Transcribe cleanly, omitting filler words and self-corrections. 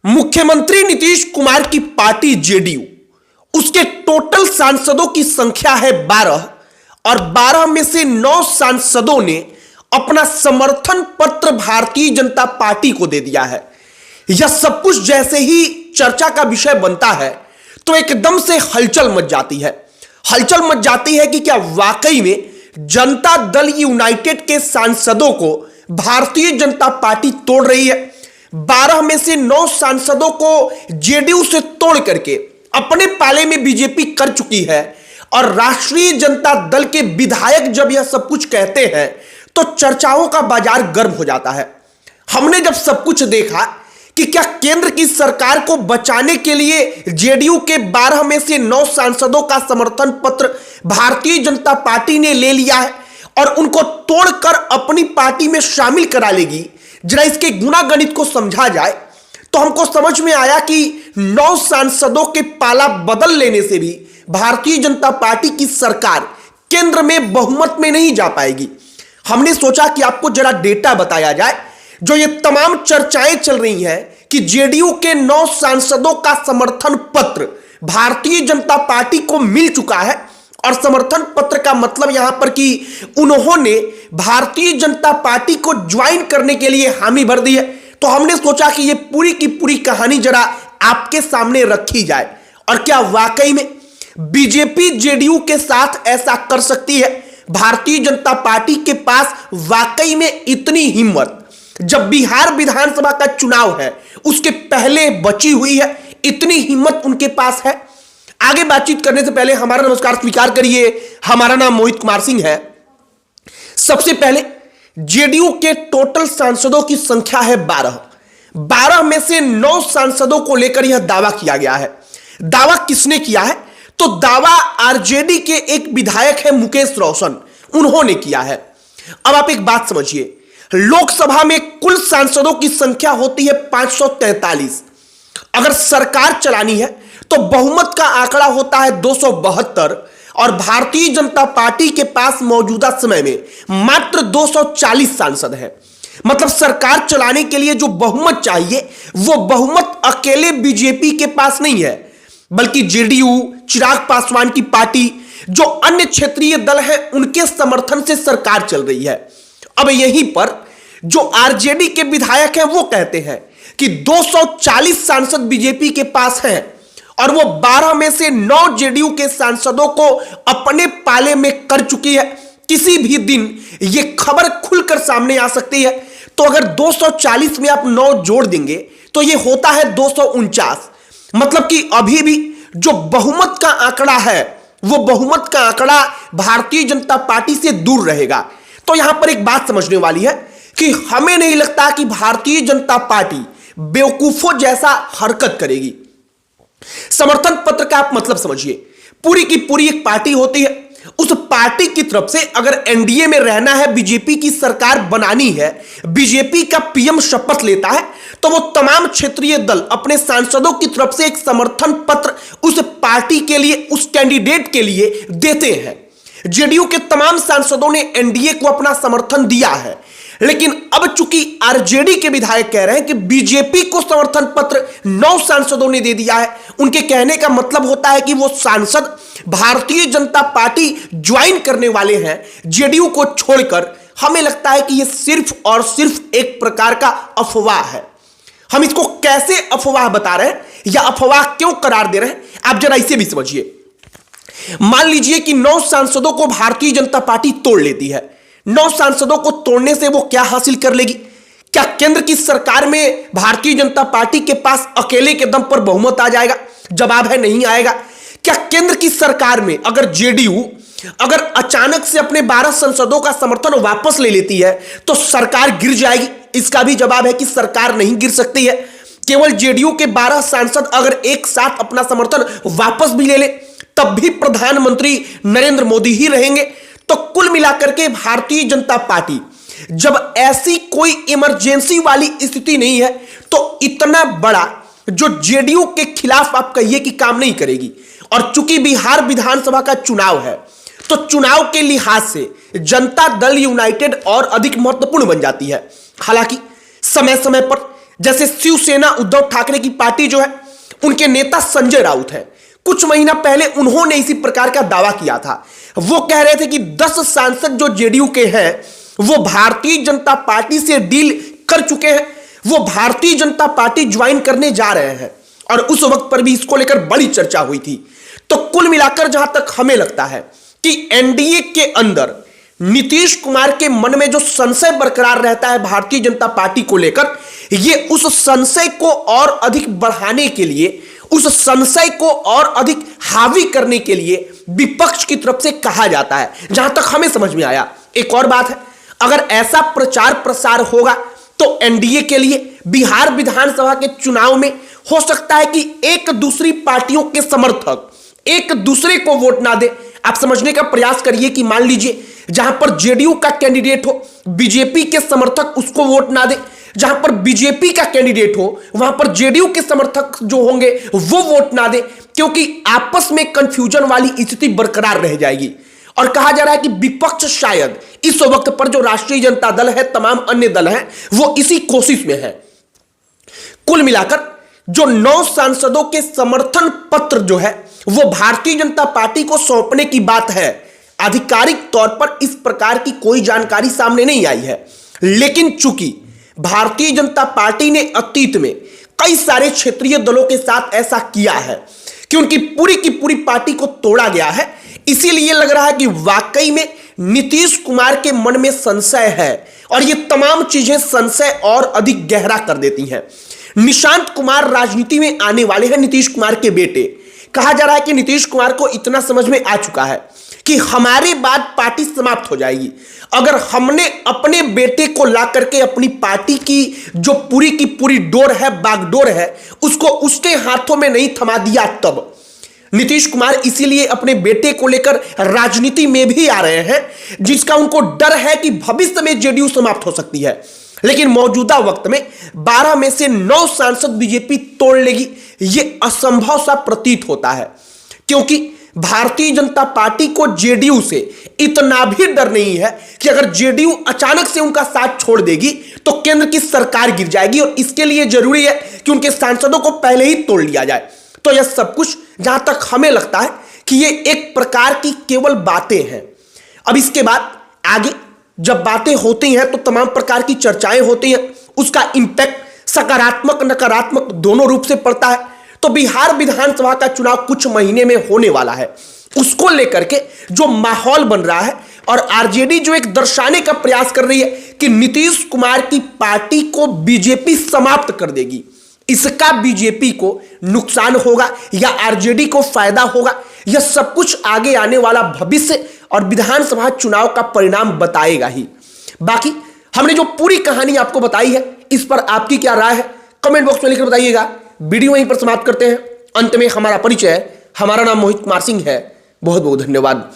मुख्यमंत्री नीतीश कुमार की party JDU, उसके टोटल सांसदों की संख्या है 12 और 12 में से 9 सांसदों ने अपना समर्थन पत्र भारतीय जनता पार्टी को दे दिया है। यह सब कुछ जैसे ही चर्चा का विषय बनता है तो एकदम से हलचल मच जाती है। हलचल मच जाती है कि क्या वाकई में जनता दल यूनाइटेड के सांसदों को भारतीय जनता पार्टी तोड़ रही है। 12 में से 9 सांसदों को जेडीयू से तोड़ करके अपने पाले में बीजेपी कर चुकी है और राष्ट्रीय जनता दल के विधायक जब यह सब कुछ कहते हैं तो चर्चाओं का बाजार गर्म हो जाता है। हमने जब सब कुछ देखा कि क्या केंद्र की सरकार को बचाने के लिए जेडीयू के 12 में से 9 सांसदों का समर्थन पत्र भारतीय जनता पार्टी ने ले लिया है और उनको तोड़कर अपनी पार्टी में शामिल करा लेगी, जरा इसके गुणा गणित को समझा जाए तो हमको समझ में आया कि 9 सांसदों के पाला बदल लेने से भी भारतीय जनता पार्टी की सरकार केंद्र में बहुमत में नहीं जा पाएगी। हमने सोचा कि आपको जरा डेटा बताया जाए। जो ये तमाम चर्चाएं चल रही हैं कि जेडीयू के 9 सांसदों का समर्थन पत्र भारतीय जनता पार्टी को मिल चुका है और समर्थन पत्र का मतलब यहां पर कि उन्होंने भारतीय जनता पार्टी को ज्वाइन करने के लिए हामी भर दी है, तो हमने सोचा कि ये पूरी की पूरी कहानी जरा आपके सामने रखी जाए और क्या वाकई में बीजेपी जेडीयू के साथ ऐसा कर सकती है। भारतीय जनता पार्टी के पास वाकई में इतनी हिम्मत, जब बिहार विधानसभा का चुनाव है उसके पहले बची हुई है, इतनी हिम्मत उनके पास है। आगे बातचीत करने से पहले हमारा नमस्कार स्वीकार करिए। हमारा नाम मोहित कुमार सिंह है। सबसे पहले जेडीयू के टोटल सांसदों की संख्या है 12 में से 9 सांसदों को लेकर यह दावा किया गया है। दावा किसने किया है? तो दावा आरजेडी के एक विधायक है मुकेश रोशन, उन्होंने किया है। अब आप एक बात समझिए, लोकसभा में कुल सांसदों की संख्या होती है 543। अगर सरकार चलानी है तो बहुमत का आंकड़ा होता है 272 और भारतीय जनता पार्टी के पास मौजूदा समय में मात्र 240 सांसद हैं। मतलब सरकार चलाने के लिए जो बहुमत चाहिए वो बहुमत अकेले बीजेपी के पास नहीं है, बल्कि जेडीयू, चिराग पासवान की पार्टी, जो अन्य क्षेत्रीय दल हैं उनके समर्थन से सरकार चल रही है। अब यहीं पर जो आरजेडी के विधायक हैं वो कहते हैं कि 240 सांसद बीजेपी के पास हैं और वो 12 में से 9 जेडीयू के सांसदों को अपने पाले में कर चुकी है। किसी भी दिन ये खबर खुलकर सामने आ सकती है। तो अगर 240 में आप 9 जोड़ देंगे तो ये होता है 249। मतलब कि अभी भी जो बहुमत का आंकड़ा है वो बहुमत का आंकड़ा भारतीय जनता पार्टी से दूर रहेगा। तो यहां पर एक बात समझने वाली है कि हमें नहीं लगता कि भारतीय जनता पार्टी बेवकूफों जैसा हरकत करेगी। समर्थन पत्र का आप मतलब समझिए, पूरी की पूरी एक पार्टी होती है, उस पार्टी की तरफ से अगर एनडीए में रहना है, बीजेपी की सरकार बनानी है, बीजेपी का पीएम शपथ लेता है तो वो तमाम क्षेत्रीय दल अपने सांसदों की तरफ से एक समर्थन पत्र उस पार्टी के लिए, उस कैंडिडेट के लिए देते हैं। जेडीयू के तमाम सांसदों ने एनडीए को अपना समर्थन दिया है, लेकिन अब चूंकि आरजेडी के विधायक कह रहे हैं कि बीजेपी को समर्थन पत्र 9 सांसदों ने दे दिया है, उनके कहने का मतलब होता है कि वो सांसद भारतीय जनता पार्टी ज्वाइन करने वाले हैं जेडीयू को छोड़कर। हमें लगता है कि यह सिर्फ और सिर्फ एक प्रकार का अफवाह है। हम इसको कैसे अफवाह बता रहे हैं या अफवाह क्यों करार दे रहे हैं, आप जरा इसे भी समझिए। मान लीजिए कि 9 सांसदों को भारतीय जनता पार्टी तोड़ लेती है। 9 सांसदों को तोड़ने से वो क्या हासिल कर लेगी? क्या केंद्र की सरकार में भारतीय जनता पार्टी के पास अकेले के दम पर बहुमत आ जाएगा? जवाब है नहीं आएगा। क्या केंद्र की सरकार में अगर जेडीयू अगर अचानक से अपने 12 सांसदों का समर्थन वापस ले लेती है तो सरकार गिर जाएगी? इसका भी जवाब है कि सरकार नहीं गिर सकती है। केवल जेडीयू के 12 सांसद अगर एक साथ अपना समर्थन वापस भी ले ले तब भी प्रधानमंत्री नरेंद्र मोदी ही रहेंगे। तो कुल मिलाकर के भारतीय जनता पार्टी जब ऐसी कोई इमरजेंसी वाली स्थिति नहीं है तो इतना बड़ा जो जेडीयू के खिलाफ आप कहिए कि काम नहीं करेगी। और चूंकि बिहार विधानसभा का चुनाव है तो चुनाव के लिहाज से जनता दल यूनाइटेड और अधिक महत्वपूर्ण बन जाती है। हालांकि समय समय पर जैसे शिवसेना उद्धव ठाकरे की पार्टी जो है, उनके नेता संजय राउत है। कुछ महीना पहले उन्होंने इसी प्रकार का दावा किया था। वो कह रहे थे कि 10 सांसद जो जेडीयू के हैं वो भारतीय जनता पार्टी से डील कर चुके हैं, वो भारतीय जनता पार्टी ज्वाइन करने जा रहे हैं, और उस वक्त पर भी इसको लेकर बड़ी चर्चा हुई थी। तो कुल मिलाकर जहां तक हमें लगता है कि एनडीए के अंदर नीतीश कुमार के मन में जो संशय बरकरार रहता है भारतीय जनता पार्टी को लेकर, ये उस संशय को और अधिक बढ़ाने के लिए, उस संशय को और अधिक हावी करने के लिए विपक्ष की तरफ से कहा जाता है, जहां तक हमें समझ में आया। एक और बात है, अगर ऐसा प्रचार प्रसार होगा तो एनडीए के लिए बिहार विधानसभा के चुनाव में हो सकता है कि एक दूसरी पार्टियों के समर्थक एक दूसरे को वोट ना दे। आप समझने का प्रयास करिए कि मान लीजिए जहां पर जेडीयू का कैंडिडेट हो, बीजेपी के समर्थक उसको वोट ना दे, जहां पर बीजेपी का कैंडिडेट हो वहां पर जेडीयू के समर्थक जो होंगे वो वोट ना दे, क्योंकि आपस में कंफ्यूजन वाली स्थिति बरकरार रह जाएगी। और कहा जा रहा है कि विपक्ष शायद इस वक्त पर जो राष्ट्रीय जनता दल है, तमाम अन्य दल हैं, वो इसी कोशिश में है। कुल मिलाकर जो 9 सांसदों के समर्थन पत्र जो है वो भारतीय जनता पार्टी को सौंपने की बात है, आधिकारिक तौर पर इस प्रकार की कोई जानकारी सामने नहीं आई है। लेकिन चूंकि भारतीय जनता पार्टी ने अतीत में कई सारे क्षेत्रीय दलों के साथ ऐसा किया है कि उनकी पूरी की पूरी पार्टी को तोड़ा गया है, इसीलिए लग रहा है कि वाकई में नीतीश कुमार के मन में संशय है, और ये तमाम चीजें संशय और अधिक गहरा कर देती हैं। निशांत कुमार राजनीति में आने वाले हैं, नीतीश कुमार के बेटे। कहा जा रहा है कि नीतीश कुमार को इतना समझ में आ चुका है कि हमारे बाद पार्टी समाप्त हो जाएगी अगर हमने अपने बेटे को ला करके अपनी पार्टी की जो पूरी की पूरी डोर है, बागडोर है, उसको उसके हाथों में नहीं थमा दिया। तब नीतीश कुमार इसीलिए अपने बेटे को लेकर राजनीति में भी आ रहे हैं, जिसका उनको डर है कि भविष्य में जेडीयू समाप्त हो सकती है। लेकिन मौजूदा वक्त में 12 में से 9 सांसद बीजेपी तोड़ लेगी, यह असंभव सा प्रतीत होता है, क्योंकि भारतीय जनता पार्टी को जेडीयू से इतना भी डर नहीं है कि अगर जेडीयू अचानक से उनका साथ छोड़ देगी तो केंद्र की सरकार गिर जाएगी, और इसके लिए जरूरी है कि उनके सांसदों को पहले ही तोड़ लिया जाए। तो यह सब कुछ जहां तक हमें लगता है कि यह एक प्रकार की केवल बातें हैं। अब इसके बाद आगे जब बातें होती हैं तो तमाम प्रकार की चर्चाएं होती हैं, उसका इंपैक्ट सकारात्मक नकारात्मक दोनों रूप से पड़ता है। तो बिहार विधानसभा का चुनाव कुछ महीने में होने वाला है, उसको लेकर के जो माहौल बन रहा है, और आरजेडी जो एक दर्शाने का प्रयास कर रही है कि नीतीश कुमार की पार्टी को बीजेपी समाप्त कर देगी, इसका बीजेपी को नुकसान होगा या आरजेडी को फायदा होगा, यह सब कुछ आगे आने वाला भविष्य और विधानसभा चुनाव का परिणाम बताएगा ही। बाकी हमने जो पूरी कहानी आपको बताई है, इस पर आपकी क्या राय है कमेंट बॉक्स में लिखकर बताइएगा। वीडियो यहीं पर समाप्त करते हैं। अंत में हमारा परिचय, हमारा नाम मोहित कुमार सिंह है। बहुत बहुत धन्यवाद।